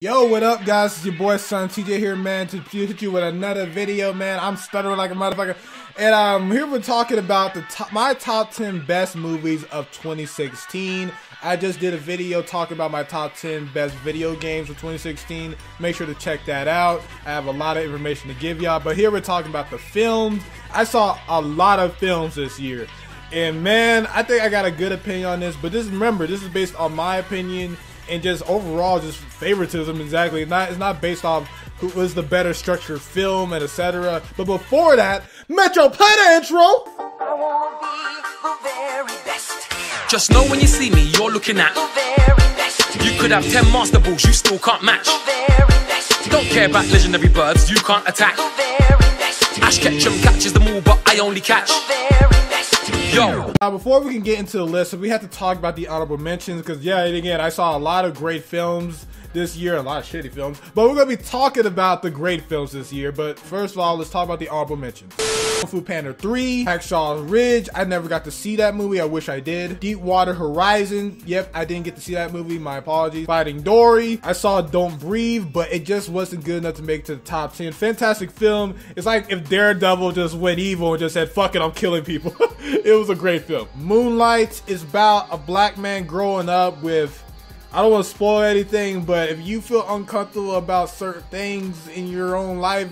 Yo, what up, guys? It's your boy Son TJ here, man, to hit you with another video, man. I'm stuttering like a motherfucker, and here we're talking about my top 10 best movies of 2016. I just did a video talking about my top 10 best video games of 2016. Make sure to check that out. I have a lot of information to give y'all, but here we're talking about the films. I saw a lot of films this year, and man, I think I got a good opinion on this. But remember, this is based on my opinion and just overall just favoritism. Exactly, it's not based off who was the better structured film and etc. But before that, Metro, play the intro. I wanna be the very best. Just know when you see me, you're looking at The very best. you could have 10 master balls, you still can't match. The very best. Don't care about legendary birds, you can't attack. The very best. Ash Ketchum catches them all, but I only catch. The very best. Yo, Now, before we can get into the list, we have to talk about the honorable mentions, because yeah, and again, I saw a lot of great films this year, a lot of shitty films, but we're gonna be talking about the great films this year. But first of all, let's talk about the honorable mentions. Kung Fu Panda 3, Hacksaw Ridge, I never got to see that movie, I wish I did. Deepwater Horizon, yep, I didn't get to see that movie, my apologies. Finding Dory, I saw Don't Breathe, but it just wasn't good enough to make it to the top 10. Fantastic film. It's like if Daredevil just went evil and just said, fuck it, I'm killing people. It was a great film. Moonlight is about a black man growing up with, I don't want to spoil anything, but if you feel uncomfortable about certain things in your own life,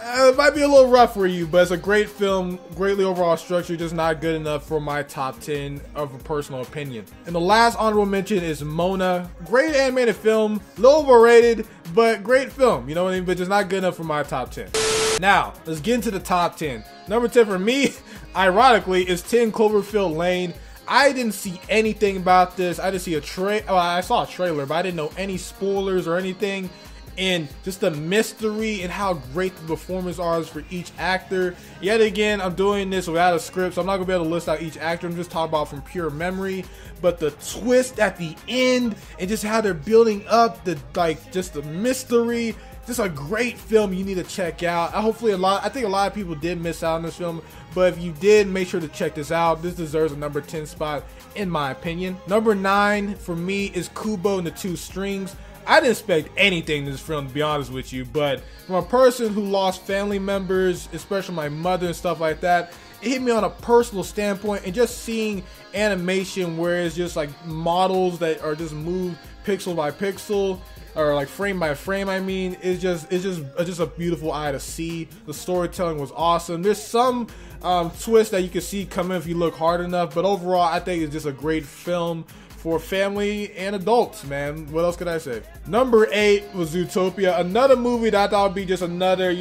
it might be a little rough for you, but it's a great film, greatly overall structure, just not good enough for my top 10 of a personal opinion. And the last honorable mention is Mona. Great animated film, a little overrated, but great film, you know what I mean? But just not good enough for my top 10. Now, let's get into the top 10. Number 10 for me, ironically, is 10 Cloverfield Lane. I didn't see anything about this. I just see I saw a trailer, but I didn't know any spoilers or anything. And just the mystery and how great the performance are for each actor. Yet again, I'm doing this without a script, so I'm not gonna be able to list out each actor. I'm just talking about from pure memory. But the twist at the end and just how they're building up just the mystery. Just a great film you need to check out. I think a lot of people did miss out on this film, but if you did, make sure to check this out. This deserves a number 10 spot in my opinion. Number 9 for me is Kubo and the Two Strings. I didn't expect anything in this film, to be honest with you, but from a person who lost family members, especially my mother and stuff like that, it hit me on a personal standpoint. And just seeing animation where it's just like models that are just moved pixel by pixel, or like frame by frame, I mean, it's just a beautiful eye to see. The storytelling was awesome. There's some twists that you can see coming if you look hard enough, but overall I think it's just a great film for family and adults, man. What else could I say? Number 8 was Zootopia, another movie that I thought would be just another,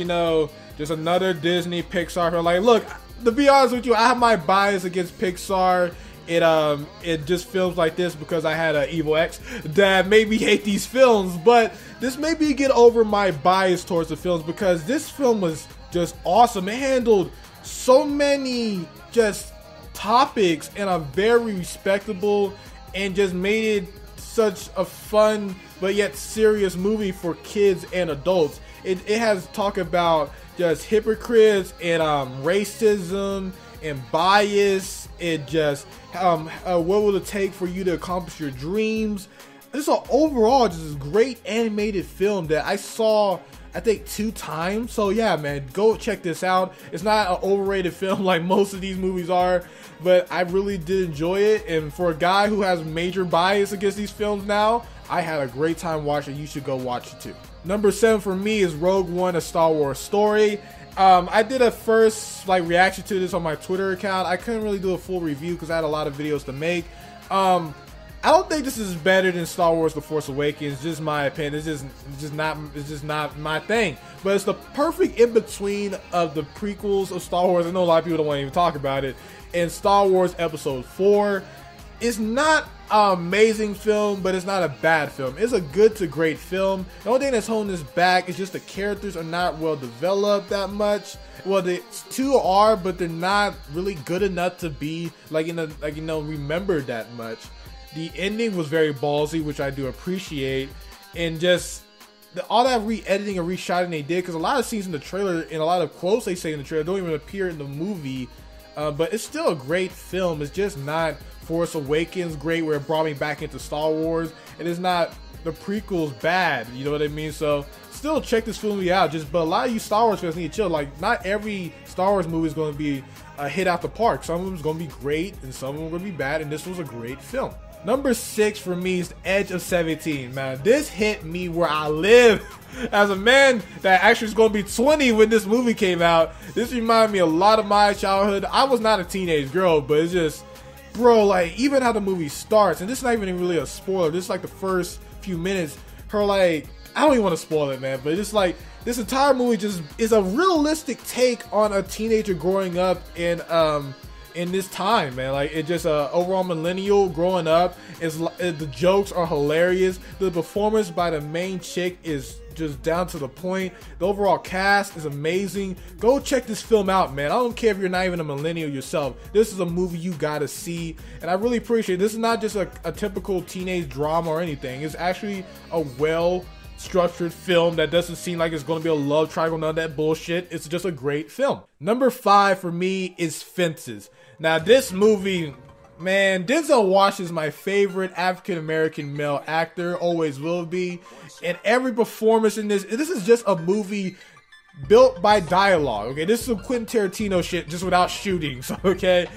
just another Disney Pixar film. Like, look, to be honest with you, I have my bias against Pixar. It just films like this because I had an evil ex that made me hate these films, but this made me get over my bias towards the films because this film was just awesome. It handled so many just topics in a very respectable and just made it such a fun but yet serious movie for kids and adults. It has talk about just hypocrites and racism and bias. It just what will it take for you to accomplish your dreams. This is an overall just great animated film that I saw I think 2 times. So yeah, man, go check this out. It's not an overrated film like most of these movies are, but I really did enjoy it. And for a guy who has major bias against these films now, I had a great time watching. You should go watch it too. Number 7 for me is Rogue One: A Star Wars Story. I did a first reaction to this on my Twitter account. I couldn't really do a full review because I had a lot of videos to make. I don't think this is better than Star Wars: The Force Awakens. Just my opinion. It's just not my thing. But it's the perfect in between of the prequels of Star Wars. I know a lot of people don't want to even talk about it. And Star Wars Episode 4. It's not an amazing film, but it's not a bad film. It's a good to great film. The only thing that's holding this back is just the characters are not well developed that much. Well, the 2 are, but they're not really good enough to be remembered that much. The ending was very ballsy, which I do appreciate, and just all that re-editing and reshotting they did, because a lot of scenes in the trailer and a lot of quotes they say in the trailer don't even appear in the movie, but it's still a great film. It's just not Force Awakens great, where it brought me back into Star Wars, and it's not the prequels bad, you know what I mean? So still check this movie out. But a lot of you Star Wars fans need to chill. Like, not every Star Wars movie is going to be a hit out the park. Some of them is going to be great, and some of them are going to be bad, and this was a great film. Number 6 for me is Edge of 17, man. This hit me where I live. As a man that actually is going to be 20 when this movie came out, this reminded me a lot of my childhood. I was not a teenage girl, but it's just, bro, like, even how the movie starts, and this is not even really a spoiler, this is like the first few minutes, her, like, I don't even want to spoil it, man, but it's like, this entire movie just is a realistic take on a teenager growing up in this time, man. Like, it just overall millennial growing up is, the jokes are hilarious. The performance by the main chick is just down to the point. The overall cast is amazing. Go check this film out, man. I don't care if you're not even a millennial yourself. This is a movie you gotta see, and I really appreciate it. This is not just a typical teenage drama or anything. It's actually a well structured film that doesn't seem like it's going to be a love triangle, none of that bullshit. It's just a great film. Number 5 for me is Fences. Now, this movie, man, Denzel Washington is my favorite African-American male actor, always will be, and every performance in this is just a movie built by dialogue, okay? This is some Quentin Tarantino shit, just without shootings, okay?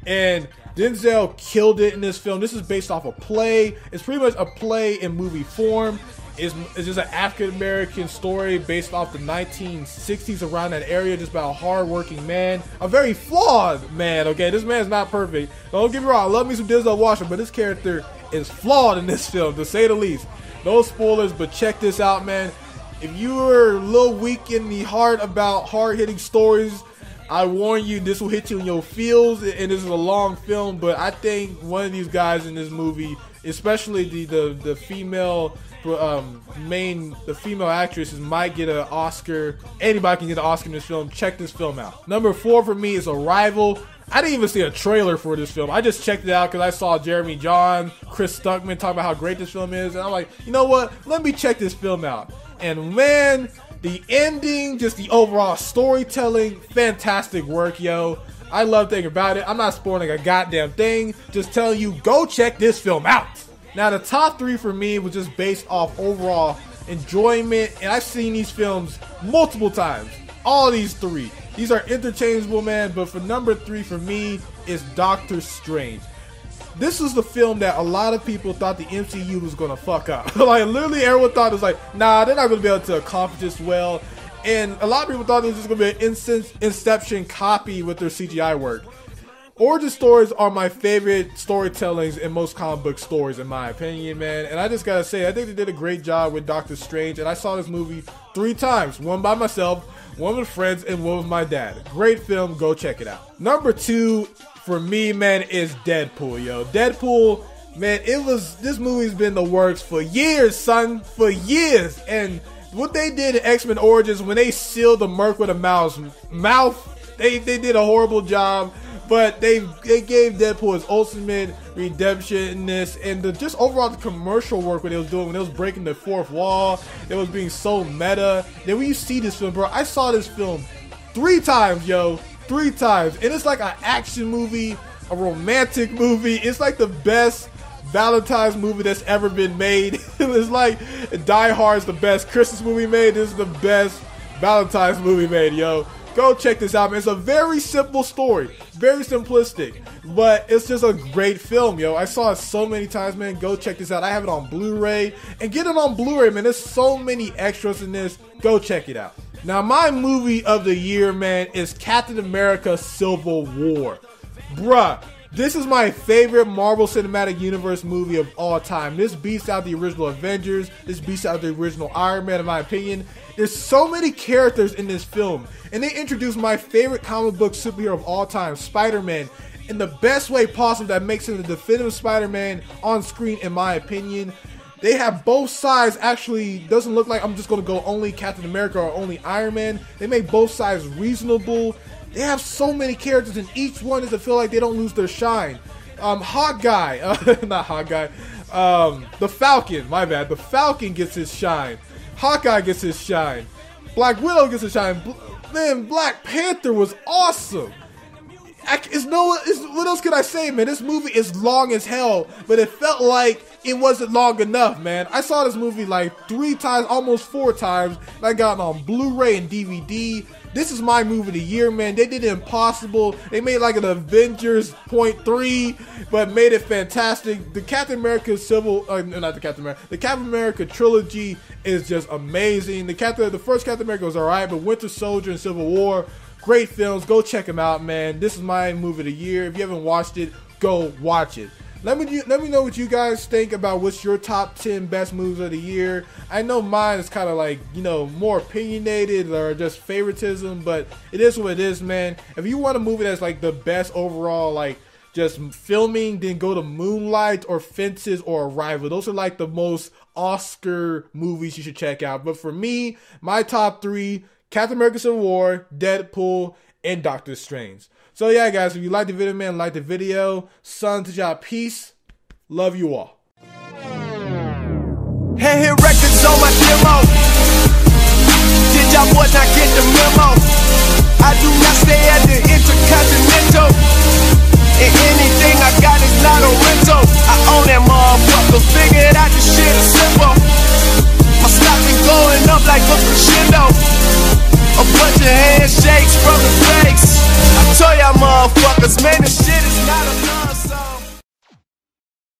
And Denzel killed it in this film. This is based off a play. It's pretty much a play in movie form. It's just an African-American story based off the 1960s, around that area, just about a hard-working man, a very flawed man, okay? This man's not perfect. Don't get me wrong, I love me some Denzel Washington, but this character is flawed in this film, to say the least. No spoilers, but check this out, man. If you're a little weak in the heart about hard-hitting stories, I warn you, this will hit you in your feels, and this is a long film, but I think one of these guys in this movie, especially the female the female actresses, might get an Oscar. Anybody can get an Oscar in this film. Check this film out. Number 4 for me is Arrival. I didn't even see a trailer for this film. I just checked it out because I saw Jeremy John, Chris Stuckman talk about how great this film is, and I'm like, you know what? Let me check this film out. And man, the ending, just the overall storytelling, fantastic work, yo. I love thinking about it. I'm not spoiling a goddamn thing. Just telling you, go check this film out. Now, the top 3 for me was just based off overall enjoyment, and I've seen these films multiple times. All these 3. These are interchangeable, man, but for number 3 for me is Doctor Strange. This was the film that a lot of people thought the MCU was going to fuck up. Like, literally everyone thought it was like, nah, they're not going to be able to accomplish this well. And a lot of people thought it was just going to be an Inception copy with their CGI work. Origin stories are my favorite storytellings in most comic book stories, in my opinion, man. And I just gotta say, I think they did a great job with Doctor Strange. And I saw this movie 3 times. One by myself, one with friends, and one with my dad. Great film. Go check it out. Number 2 for me, man, is Deadpool, yo. Deadpool, man, this movie's been in the works for years, son. For years. And what they did in X-Men Origins, when they sealed the Merc with a mouth, they did a horrible job. But they gave Deadpool his ultimate redemption in this, and just overall the commercial work what they was doing when it was breaking the fourth wall, it was being so meta. Then when you see this film, bro, I saw this film 3 times, yo, 3 times, and it's like an action movie, a romantic movie. It's like the best Valentine's movie that's ever been made. It's like Die Hard's the best Christmas movie made. This is the best Valentine's movie made, yo. Go check this out, man. It's a very simple story. Very simplistic. But it's just a great film, yo. I saw it so many times, man. Go check this out. I have it on Blu-ray. And get it on Blu-ray, man. There's so many extras in this. Go check it out. Now, my movie of the year, man, is Captain America Civil War. Bruh. This is my favorite Marvel Cinematic Universe movie of all time. This beats out the original Avengers. This beats out the original Iron Man, in my opinion. There's so many characters in this film. And they introduced my favorite comic book superhero of all time, Spider-Man, in the best way possible that makes him the definitive Spider-Man on screen, in my opinion. They have both sides. Actually, doesn't look like I'm just going to go only Captain America or only Iron Man. They make both sides reasonable. They have so many characters, and each one is to feel like they don't lose their shine. Hawkeye, not Hawkeye, the Falcon, my bad. The Falcon gets his shine. Hawkeye gets his shine. Black Widow gets his shine. Man, Black Panther was awesome. what else could I say, man? This movie is long as hell, but it felt like it wasn't long enough, man. I saw this movie like 3 times, almost 4 times, and I got it on Blu-ray and DVD. This is my movie of the year, man. They did Impossible. They made like an Avengers .3, but made it fantastic. The Captain America the Captain America trilogy is just amazing. The first Captain America was alright, but Winter Soldier and Civil War, great films. Go check them out, man. This is my movie of the year. If you haven't watched it, go watch it. Let me know what you guys think about what's your top 10 best movies of the year. I know mine is kind of like, more opinionated or just favoritism, but it is what it is, man. If you want a movie that's like the best overall, like just filming, then go to Moonlight or Fences or Arrival. Those are like the most Oscar movies you should check out. But for me, my top 3, Captain America Civil War, Deadpool, and Doctor Strange. So yeah, guys, if you like the video, man, like the video. Sun to y'all, peace. Love you all. Hey, hit records on my demo. Did y'all boys not get the memo? I do not stay at the Intercontinental, and anything I got is not a rental. I own that motherfucker, figured out this shit is simple. My stock been going up like a crescendo. A bunch of handshakes.